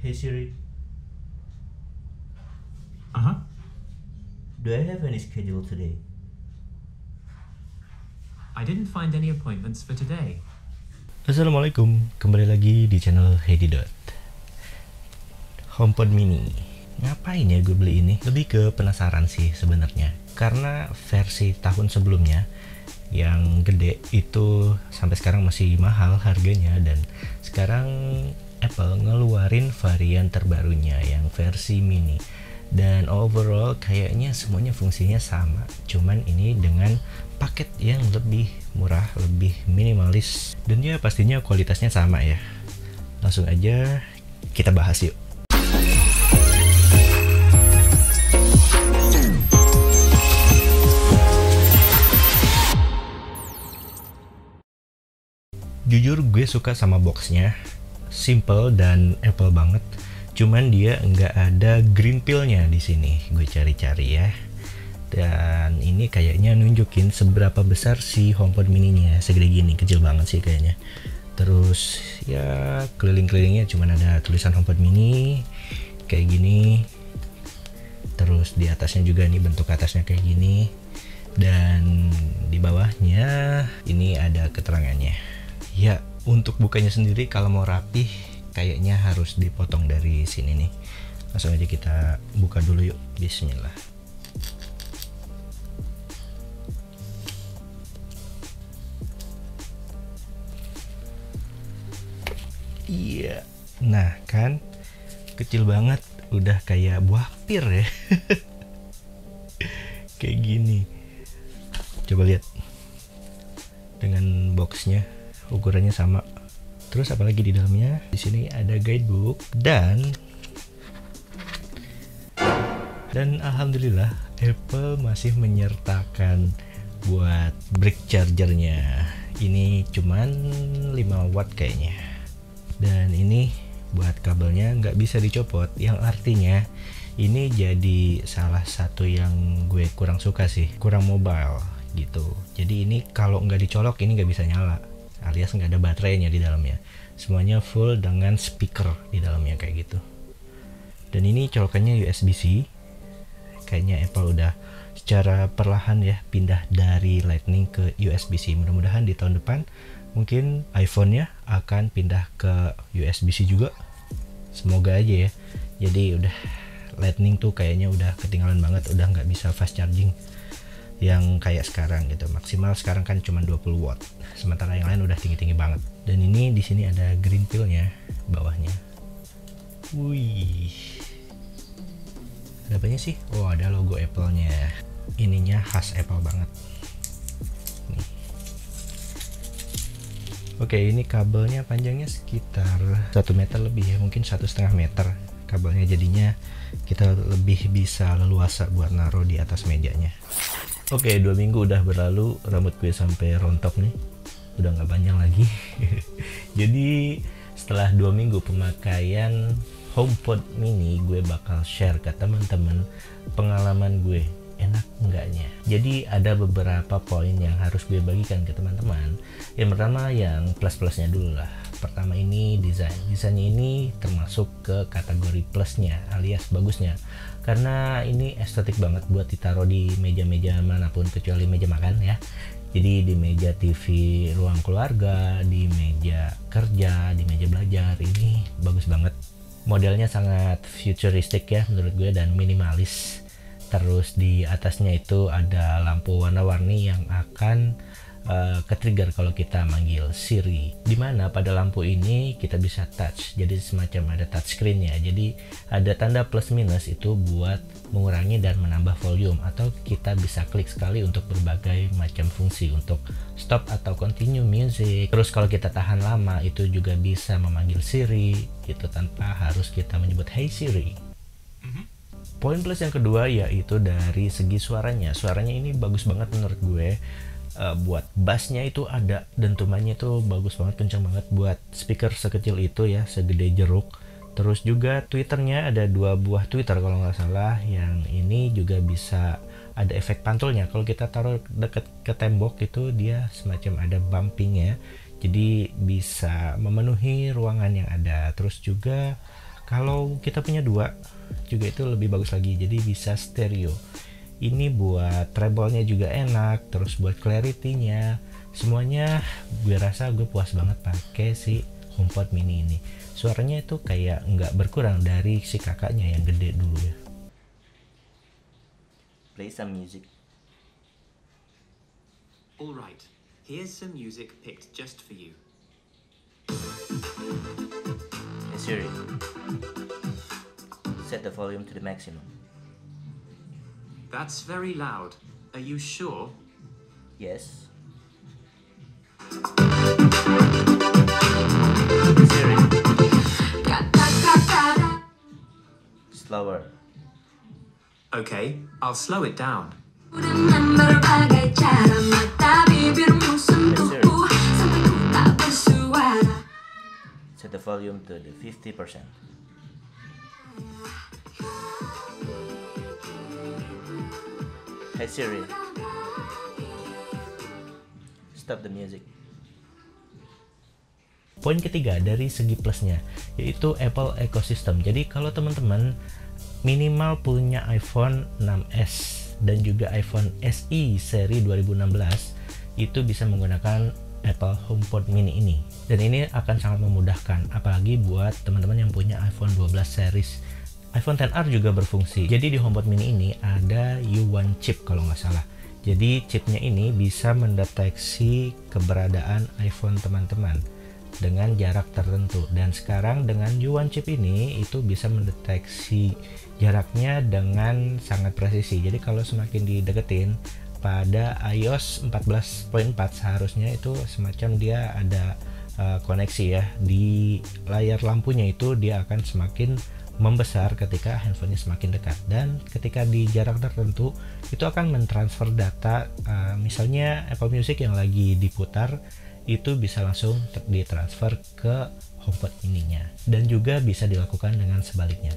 Hey Siri, Uh-huh. do I have any schedule today? I didn't find any appointments for today. Assalamualaikum, kembali lagi di channel HeyDidot. HomePod mini. Ngapain ya gue beli ini? Lebih ke penasaran sih sebenarnya. Karena versi tahun sebelumnya yang gede itu sampai sekarang masih mahal harganya, dan sekarang Apple ngeluarin varian terbarunya yang versi mini. Dan overall kayaknya semuanya fungsinya sama, cuman ini dengan paket yang lebih murah, lebih minimalis, dan ya pastinya kualitasnya sama ya. Langsung aja kita bahas yuk. Jujur gue suka sama boxnya, simple dan Apple banget. Cuman dia nggak ada green pill-nya di sini. Gue cari-cari ya. Dan ini kayaknya nunjukin seberapa besar si HomePod mini-nya. Segede gini, kecil banget sih kayaknya. Terus ya keliling-kelilingnya cuman ada tulisan HomePod mini kayak gini. Terus di atasnya juga nih, bentuk atasnya kayak gini. Dan di bawahnya ini ada keterangannya. Ya, untuk bukanya sendiri kalau mau rapih kayaknya harus dipotong dari sini nih. Langsung aja kita buka dulu yuk. Bismillah. Iya. Nah, kan kecil banget, udah kayak buah pir ya. Kayak gini. Coba lihat. Dengan boxnya, ukurannya sama. Terus apalagi di dalamnya? Di sini ada guidebook dan alhamdulillah Apple masih menyertakan buat brick chargernya. Ini cuman 5 watt kayaknya. Dan ini buat kabelnya nggak bisa dicopot, yang artinya ini jadi salah satu yang gue kurang suka sih, kurang mobile gitu. Jadi ini kalau nggak dicolok ini nggak bisa nyala, alias nggak ada baterainya di dalamnya. Semuanya full dengan speaker di dalamnya kayak gitu. Dan ini colokannya USB-C. Kayaknya Apple udah secara perlahan ya pindah dari Lightning ke USB-C. Mudah-mudahan di tahun depan mungkin iPhone-nya akan pindah ke USB-C juga. Semoga aja ya. Jadi udah Lightning tuh kayaknya udah ketinggalan banget, udah nggak bisa fast charging yang kayak sekarang gitu. Maksimal sekarang kan cuma 20 watt, sementara yang lain udah tinggi-tinggi banget. Dan ini di sini ada green pill-nya bawahnya. Wih, ada apanya sih? Oh, ada logo Apple-nya. Ininya khas Apple banget nih. Oke, ini kabelnya panjangnya sekitar 1 meter lebih ya, mungkin 1,5 meter kabelnya. Jadinya kita lebih bisa leluasa buat naruh di atas mejanya. Oke, 2 minggu udah berlalu, rambut gue sampai rontok nih, udah nggak panjang lagi. Jadi setelah 2 minggu pemakaian HomePod mini, gue bakal share ke teman-teman pengalaman gue, enak enggaknya. Jadi ada beberapa poin yang harus gue bagikan ke teman-teman. Yang pertama yang plus-plusnya dulu lah. Pertama ini desainnya ini termasuk ke kategori plusnya, alias bagusnya, karena ini estetik banget buat ditaruh di meja-meja manapun kecuali meja makan ya. Jadi di meja TV ruang keluarga, di meja kerja, di meja belajar, ini bagus banget. Modelnya sangat futuristik ya menurut gue dan minimalis. Terus di atasnya itu ada lampu warna-warni yang akan ke-trigger kalau kita manggil Siri, dimana pada lampu ini kita bisa touch, jadi semacam ada touch screen-nya. Jadi ada tanda plus minus itu buat mengurangi dan menambah volume, atau kita bisa klik sekali untuk berbagai macam fungsi, untuk stop atau continue music. Terus kalau kita tahan lama itu juga bisa memanggil Siri gitu tanpa harus kita menyebut Hey Siri. Poin plus yang kedua yaitu dari segi suaranya. Suaranya ini bagus banget menurut gue. Buat bassnya itu ada, dentumannya itu bagus banget, kencang banget buat speaker sekecil itu ya, segede jeruk. Terus juga tweeternya ada 2 buah tweeter kalau nggak salah. Yang ini juga bisa ada efek pantulnya. Kalau kita taruh deket ke tembok itu dia semacam ada bumping ya. Jadi bisa memenuhi ruangan yang ada. Terus juga Kalau kita punya dua juga itu lebih bagus lagi, jadi bisa stereo. Ini buat treble-nya juga enak, terus buat clarity-nya semuanya gue rasa gue puas banget pakai si HomePod mini ini. Suaranya itu kayak nggak berkurang dari si kakaknya yang gede dulu ya. Play some music. Alright, here's some music picked just for you. Hey Siri, set the volume to the maximum. That's very loud. Are you sure? Yes. Siri, slower. Okay, I'll slow it down. Dengan berbagai cara mata bibirmu sentuhku sampai ku tak bersuara. Set the volume to the 50%. Hey Siri, stop the music. Poin ketiga dari segi plusnya yaitu Apple Ecosystem. Jadi kalau teman-teman minimal punya iPhone 6s dan juga iPhone SE seri 2016 itu bisa menggunakan Apple HomePod mini ini, dan ini akan sangat memudahkan apalagi buat teman-teman yang punya iPhone 12 series. iPhone XR juga berfungsi. Jadi di HomePod mini ini ada U1 chip kalau nggak salah. Jadi chipnya ini bisa mendeteksi keberadaan iPhone teman-teman dengan jarak tertentu, dan sekarang dengan U1 chip ini itu bisa mendeteksi jaraknya dengan sangat presisi. Jadi kalau semakin dideketin pada iOS 14.4 seharusnya itu semacam dia ada koneksi ya di layar lampunya, itu dia akan semakin membesar ketika handphonenya semakin dekat, dan ketika di jarak tertentu itu akan mentransfer data, misalnya Apple Music yang lagi diputar itu bisa langsung ditransfer ke HomePod mininya, dan juga bisa dilakukan dengan sebaliknya.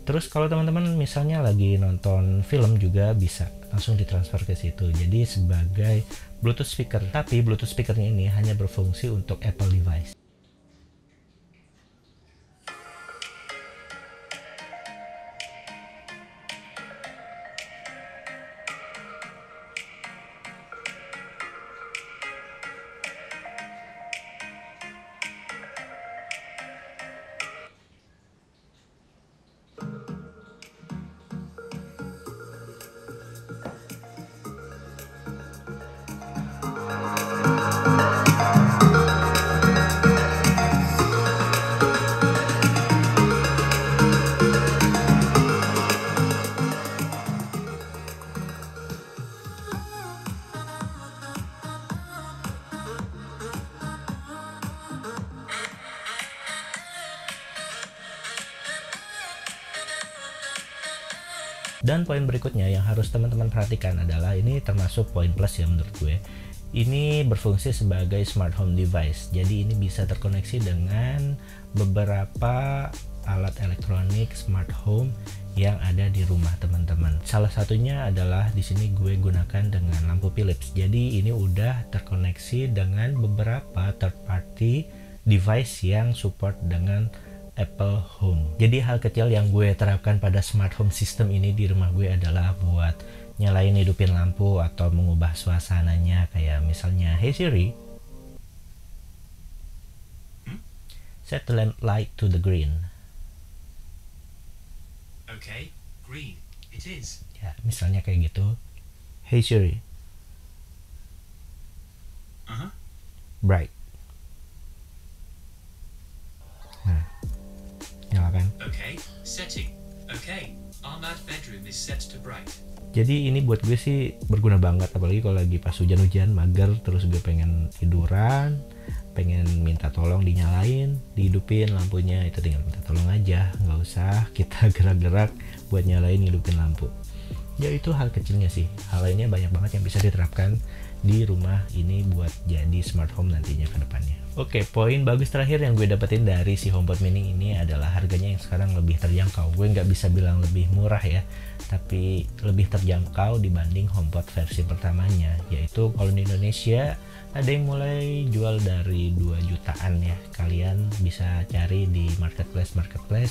Terus kalau teman-teman misalnya lagi nonton film juga bisa langsung ditransfer ke situ, jadi sebagai Bluetooth speaker. Tapi Bluetooth speakernya ini hanya berfungsi untuk Apple device. Dan poin berikutnya yang harus teman-teman perhatikan adalah, ini termasuk poin plus ya menurut gue. Ini berfungsi sebagai smart home device. Jadi ini bisa terkoneksi dengan beberapa alat elektronik smart home yang ada di rumah teman-teman. Salah satunya adalah di sini gue gunakan dengan lampu Philips. Jadi ini udah terkoneksi dengan beberapa third party device yang support dengan Apple Home. Jadi hal kecil yang gue terapkan pada smart home system ini di rumah gue adalah buat nyalain hidupin lampu atau mengubah suasananya, kayak misalnya hey Siri, set the lamp light to the green. Okay, green. It is. Ya, misalnya kayak gitu. Hey Siri, bright. Nah, nyalakan. Okay, setting. Okay, Ahmad bedroom is set to bright. Jadi ini buat gue sih berguna banget, apalagi kalau lagi pas hujan-hujan mager, terus gue pengen tiduran, pengen minta tolong dinyalain, dihidupin lampunya, itu tinggal minta tolong aja, nggak usah kita gerak-gerak buat nyalain hidupin lampu. Ya itu hal kecilnya sih. Hal lainnya banyak banget yang bisa diterapkan di rumah ini buat jadi smart home nantinya ke depannya. Oke, poin bagus terakhir yang gue dapetin dari si HomePod mini ini adalah harganya yang sekarang lebih terjangkau. Gue nggak bisa bilang lebih murah ya, tapi lebih terjangkau dibanding HomePod versi pertamanya, yaitu kalau di Indonesia Ada yang mulai jual dari 2 jutaan ya. Kalian bisa cari di marketplace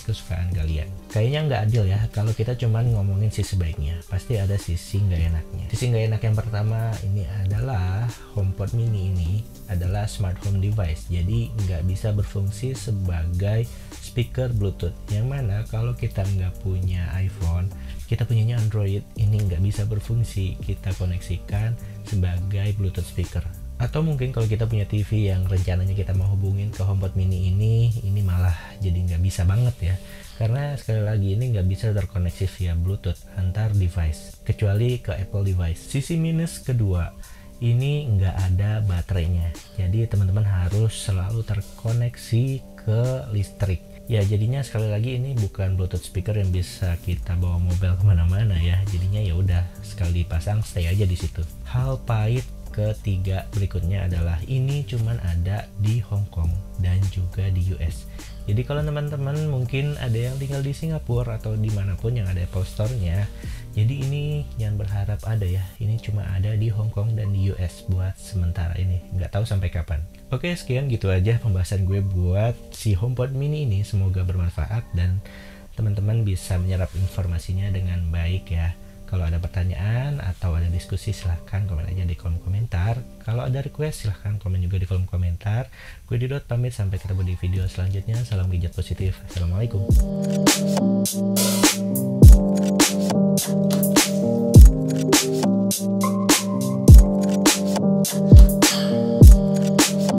kesukaan kalian. Kayaknya nggak adil ya kalau kita cuman ngomongin sisi baiknya. Pasti ada sisi nggak enaknya. Sisi nggak enak yang pertama ini adalah HomePod mini ini adalah smart home device. Jadi nggak bisa berfungsi sebagai speaker Bluetooth. Yang mana kalau kita nggak punya iPhone, kita punyanya Android, ini nggak bisa berfungsi kita koneksikan sebagai Bluetooth speaker. Atau mungkin kalau kita punya TV yang rencananya kita mau hubungin ke HomePod mini ini malah jadi nggak bisa banget ya, karena sekali lagi ini nggak bisa terkoneksi via Bluetooth antar device kecuali ke Apple device. Sisi minus kedua, ini nggak ada baterainya, jadi teman-teman harus selalu terkoneksi ke listrik. Ya jadinya sekali lagi ini bukan Bluetooth speaker yang bisa kita bawa mobil kemana-mana ya. Jadinya ya udah sekali dipasang stay aja di situ. Hal pahit ketiga berikutnya adalah ini cuman ada di Hong Kong dan juga di US. Jadi kalau teman-teman mungkin ada yang tinggal di Singapura atau dimanapun yang ada Apple Store-nya, jadi ini jangan berharap ada ya. Ini cuma ada di Hong Kong dan di US buat sementara ini. Nggak tahu sampai kapan. Oke, sekian gitu aja pembahasan gue buat si HomePod mini ini. Semoga bermanfaat dan teman-teman bisa menyerap informasinya dengan baik ya. Kalau ada pertanyaan atau ada diskusi silahkan komen aja di kolom komentar. Kalau ada request silahkan komen juga di kolom komentar. Gue Didot pamit, sampai ketemu di video selanjutnya. Salam gadget positif. Assalamualaikum.